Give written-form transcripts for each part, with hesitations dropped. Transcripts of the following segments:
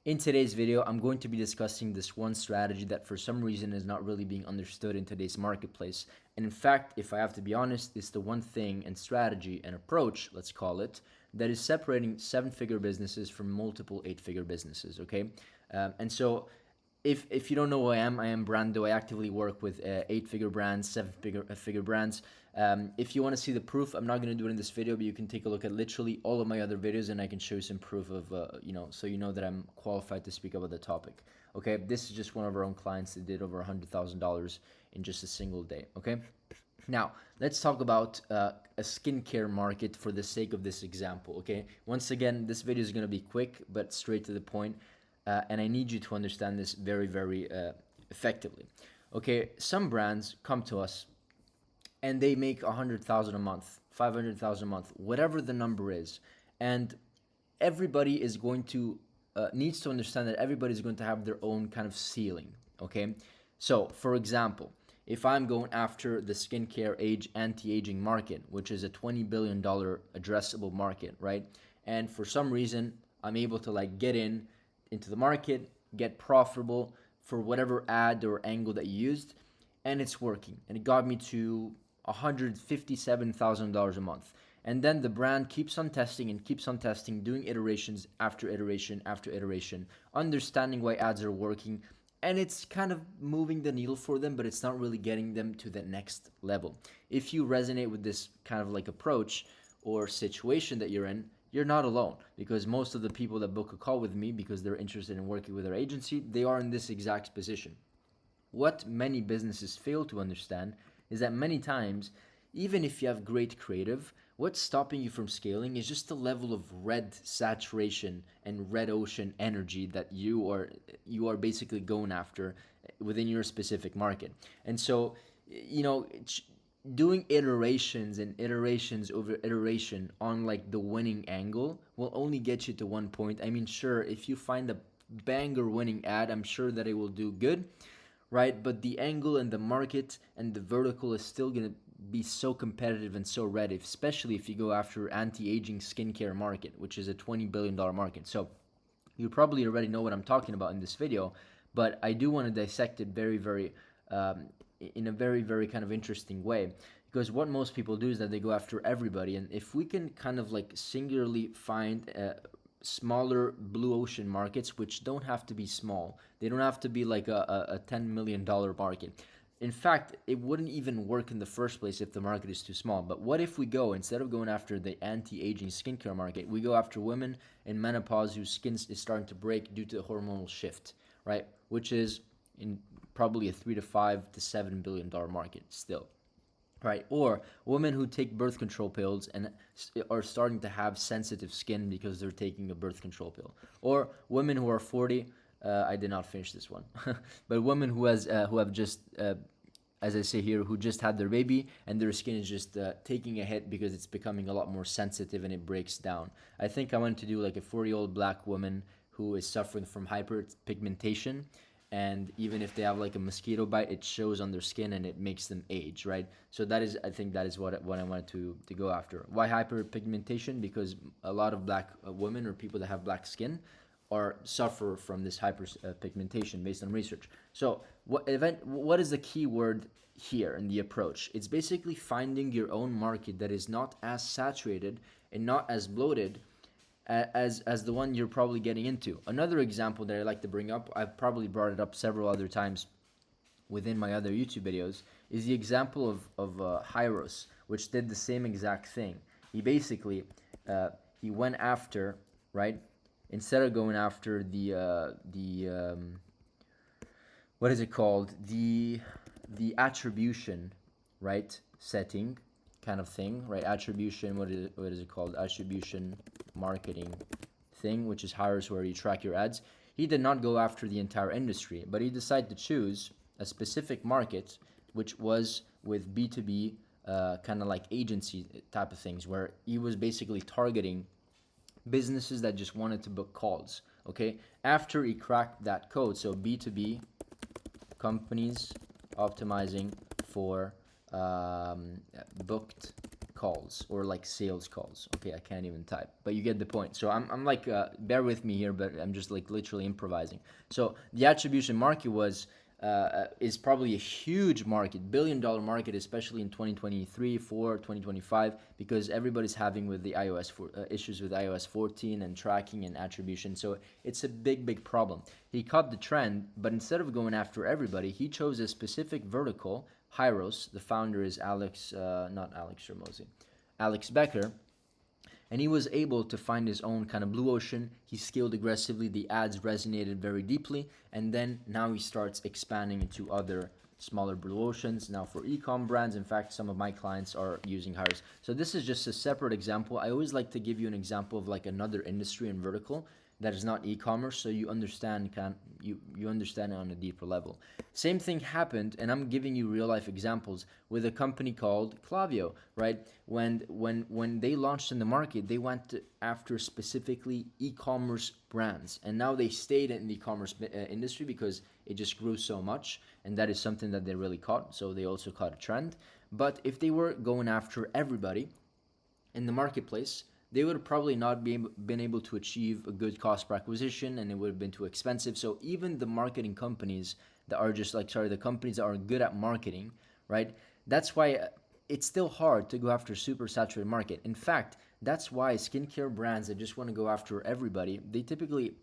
In today's video, I'm going to be discussing this one strategy that for some reason is not really being understood in today's marketplace. And in fact, if I have to be honest, it's the one thing and strategy and approach, let's call it, that is separating 7-figure businesses from multiple 8-figure businesses, okay? And so if you don't know who I am Brando. I actively work with 8-figure brands, 7-figure brands. If you want to see the proof, I'm not going to do it in this video, but you can take a look at literally all of my other videos, and I can show you some proof of, so you know that I'm qualified to speak about the topic. Okay, this is just one of our own clients that did over $100,000 in just a single day. Okay, now let's talk about a skincare market for the sake of this example. Okay, once again, this video is going to be quick but straight to the point. And I need you to understand this very, very effectively. Okay, some brands come to us and they make 100,000 a month, 500,000 a month, whatever the number is, and everybody is going to needs to understand that everybody is going to have their own kind of ceiling. Okay, so for example, if I'm going after the skincare anti-aging market, which is a $20 billion addressable market, right? And for some reason, I'm able to get into the market, get profitable for whatever ad or angle that you used, and it's working. And it got me to $157,000 a month. And then the brand keeps on testing and keeps on testing, doing iterations after iteration after iteration, understanding why ads are working, and it's kind of moving the needle for them, but it's not really getting them to the next level. If you resonate with this kind of approach or situation that you're not alone, because most of the people that book a call with me because they're interested in working with our agency, they are in this exact position. What many businesses fail to understand is that many times, even if you have great creative, what's stopping you from scaling is just the level of red saturation and red ocean energy that you are basically going after within your specific market. And so, doing iterations and iterations over iteration on the winning angle will only get you to one point. I mean, sure, if you find a banger winning ad, I'm sure that it will do good, right? But the angle and the market and the vertical is still going to be so competitive and so red, especially if you go after anti-aging skincare market, which is a $20 billion market. So you probably already know what I'm talking about in this video, but I do want to dissect it very, very in a very, very kind of interesting way, because what most people do is that they go after everybody. And if we can kind of singularly find smaller blue ocean markets, which don't have to be small, they don't have to be a $10 million market. In fact, it wouldn't even work in the first place if the market is too small. But what if we instead of going after the anti-aging skincare market, we go after women in menopause whose skin is starting to break due to a hormonal shift, right? Which is in probably a $3 to $5 to $7 billion market still, right? Or women who take birth control pills and are starting to have sensitive skin because they're taking a birth control pill. Or women who are 40. I did not finish this one, but women who have just, as I say here, who just had their baby and their skin is just taking a hit because it's becoming a lot more sensitive and it breaks down. I think I wanted to do a 40-year-old black woman who is suffering from hyperpigmentation, and even if they have a mosquito bite, it shows on their skin and it makes them age, right? So I think that is what I wanted to go after. Why hyperpigmentation? Because a lot of black women or people that have black skin suffer from this hyperpigmentation based on research. So what is the key word here in the approach? It's basically finding your own market that is not as saturated and not as bloated as the one you're probably getting into. Another example that I like to bring up, I've probably brought it up several other times within my other YouTube videos, is the example of Hyros, which did the same exact thing. He basically he went after, right? Instead of going after the what is it called, the attribution, right, setting kind of thing, right? Attribution, what is it called? Attribution marketing thing, which is Hyros, where you track your ads. He did not go after the entire industry, but he decided to choose a specific market, which was with B2B kind of agency type of things, where he was basically targeting businesses that just wanted to book calls. Okay, after he cracked that code, so B2B companies optimizing for booked calls or like sales calls. Okay, I can't even type, but you get the point. So I'm like, bear with me here, but I'm just like literally improvising. So the attribution market is probably a huge market, billion-dollar market, especially in 2023, 4, 2025, because everybody's having with the issues with iOS 14 and tracking and attribution. So it's a big problem. He caught the trend, but instead of going after everybody, he chose a specific vertical. Hyros, the founder is not Alex Ramosi, Alex Becker, and he was able to find his own kind of blue ocean. He scaled aggressively, the ads resonated very deeply, and then now he starts expanding into other smaller blue oceans now for e-com brands. In fact, some of my clients are using Hyros. So this is just a separate example. I always like to give you an example of like another industry and vertical that is not e-commerce, so you understand you understand it on a deeper level. Same thing happened, and I'm giving you real life examples with a company called Klaviyo, right? When they launched in the market, they went after specifically e-commerce brands, and now they stayed in the e-commerce industry because it just grew so much, and that is something that they really caught. So they also caught a trend. But if they were going after everybody in the marketplace, they would have probably not been able to achieve a good cost per acquisition, and it would have been too expensive. So even the marketing companies that are just like, the companies that are good at marketing, right? That's why it's still hard to go after super saturated market. In fact, that's why skincare brands that just want to go after everybody, they typically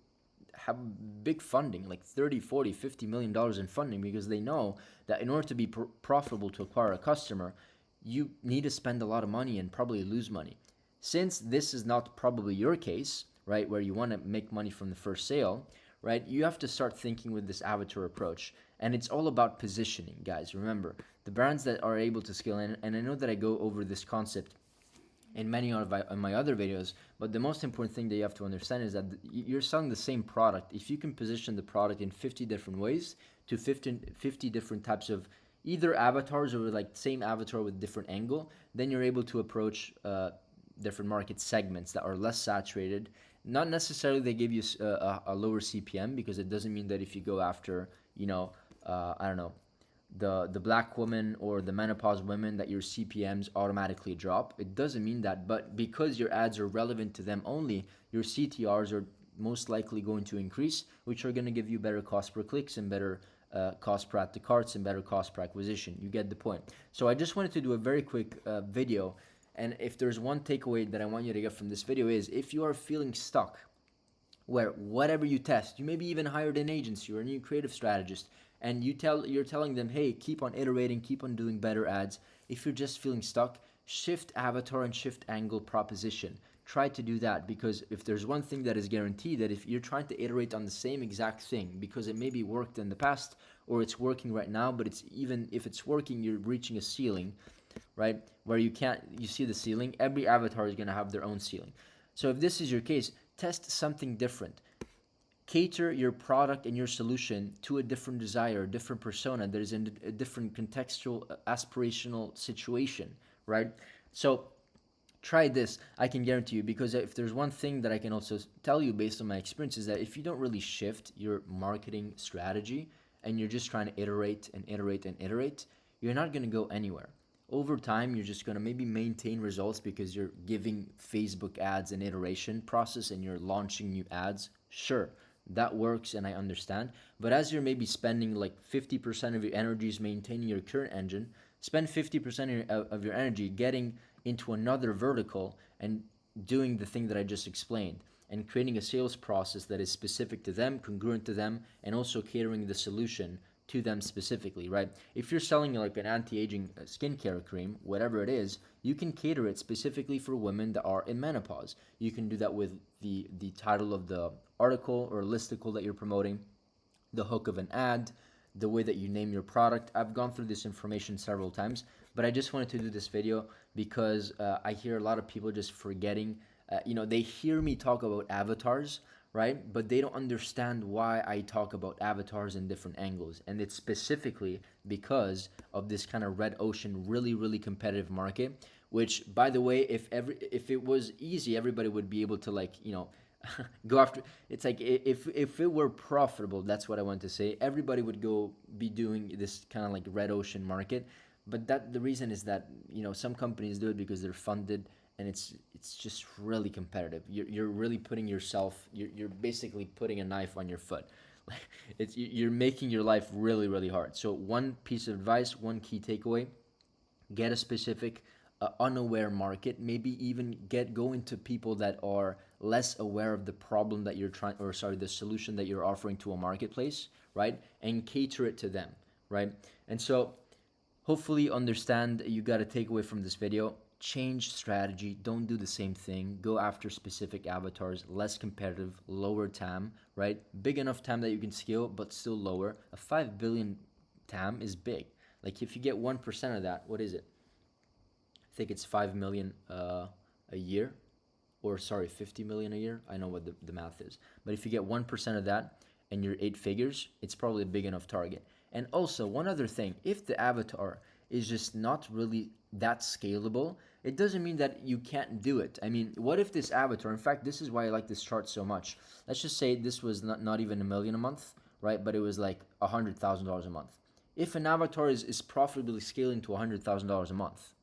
have big funding, like 30, 40, 50 million dollars in funding, because they know that in order to be profitable to acquire a customer, you need to spend a lot of money and probably lose money. Since this is not probably your case, right, where you want to make money from the first sale, right, you have to start thinking with this avatar approach. And it's all about positioning, guys. Remember, the brands that are able to scale, and I know that I go over this concept in many of my other videos, but the most important thing that you have to understand is that you're selling the same product. If you can position the product in 50 different ways to 50 different types of either avatars or like same avatar with different angle, then you're able to approach different market segments that are less saturated. Not necessarily they give you a lower CPM, because it doesn't mean that if you go after, I don't know, the black woman or the menopause women, that your CPMs automatically drop. It doesn't mean that, but because your ads are relevant to them only, your CTRs are most likely going to increase, which are going to give you better cost per clicks and better cost per add to carts and better cost per acquisition. You get the point. So I just wanted to do a very quick video. And if there's one takeaway that I want you to get from this video is, if you are feeling stuck, where whatever you test, you maybe even hired an agency or a new creative strategist, and you're telling them, hey, keep on iterating, keep on doing better ads. If you're just feeling stuck, shift avatar and shift angle proposition. Try to do that, because if there's one thing that is guaranteed, that if you're trying to iterate on the same exact thing, because it maybe worked in the past or it's working right now, but it's, even if it's working, you're reaching a ceiling, right, where you see the ceiling. Every avatar is going to have their own ceiling. So if this is your case, test something different. Cater your product and your solution to a different desire, a different persona that is in a different contextual, aspirational situation, right? So try this. I can guarantee you, because if there's one thing that I can also tell you based on my experience, is that if you don't really shift your marketing strategy and you're just trying to iterate and iterate and iterate, you're not going to go anywhere. Over time, you're just going to maybe maintain results because you're giving Facebook ads an iteration process and you're launching new ads. Sure, that works, and I understand. But as you're maybe spending like 50% of your energies maintaining your current engine, spend 50% of your energy getting into another vertical and doing the thing that I just explained, and creating a sales process that is specific to them, congruent to them, and also catering the solution to them specifically, right? If you're selling like an anti-aging skincare cream, whatever it is, you can cater it specifically for women that are in menopause. You can do that with the title of the article or listicle that you're promoting, the hook of an ad, the way that you name your product. I've gone through this information several times, but I just wanted to do this video because I hear a lot of people just forgetting, they hear me talk about avatars, right? But they don't understand why I talk about avatars in different angles. And it's specifically because of this kind of red ocean, really, really competitive market, which, by the way, if it was easy, everybody would be able to go after. It's like, if it were profitable, that's what I want to say, everybody would go be doing this kind of like red ocean market. But the reason is that, you know, some companies do it because they're funded, and it's just really competitive. You're really putting yourself, you're basically putting a knife on your foot. You're making your life really, really hard. So one piece of advice, one key takeaway: get a specific unaware market. Maybe even go into people that are less aware of the problem that you're trying, or sorry, the solution that you're offering to a marketplace, right? And cater it to them, right? And so hopefully you understand, you got to take away from this video: change strategy, don't do the same thing, go after specific avatars, less competitive, lower TAM, right? Big enough TAM that you can scale, but still lower. A 5 billion TAM is big. Like, if you get 1% of that, what is it? I think it's 5 million a year, or sorry, 50 million a year. I know what the math is. But if you get 1% of that and you're 8 figures, it's probably a big enough target. And also, one other thing: if the avatar is just not really that scalable, it doesn't mean that you can't do it. I mean, what if this avatar, in fact, this is why I like this chart so much. Let's just say this was not even a million a month, right? But it was like $100,000 a month. If an avatar is profitably scaling to $100,000 a month,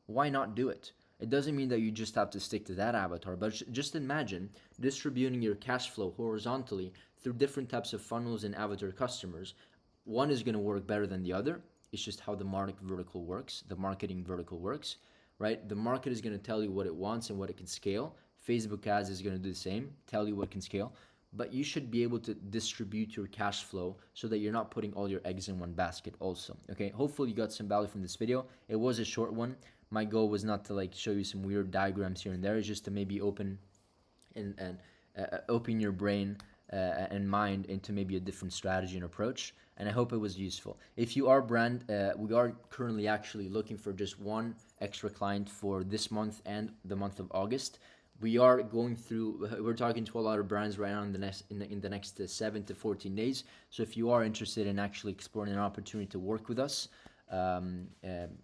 why not do it? It doesn't mean that you just have to stick to that avatar, but just imagine distributing your cash flow horizontally through different types of funnels and avatar customers. One is going to work better than the other. It's just how the marketing vertical works, right? The market is going to tell you what it wants and what it can scale. Facebook ads is going to do the same, tell you what can scale. But you should be able to distribute your cash flow so that you're not putting all your eggs in one basket also. Okay, hopefully you got some value from this video. It was a short one. My goal was not to like show you some weird diagrams here and there. It's just to maybe open open your brain and mind into maybe a different strategy and approach. And I hope it was useful. If you are brand, we are currently actually looking for just one extra client for this month and the month of August. We are going through, we're talking to a lot of brands right now in the next 7 to 14 days. So if you are interested in actually exploring an opportunity to work with us,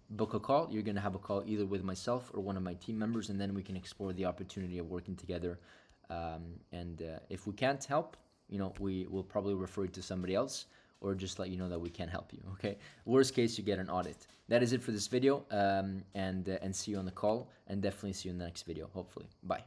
book a call. You're going to have a call either with myself or one of my team members, and then we can explore the opportunity of working together. And if we can't help, you know, we will probably refer you to somebody else, or just let you know that we can't help you. Okay. Worst case, you get an audit. That is it for this video. And see you on the call, and definitely see you in the next video. Hopefully. Bye.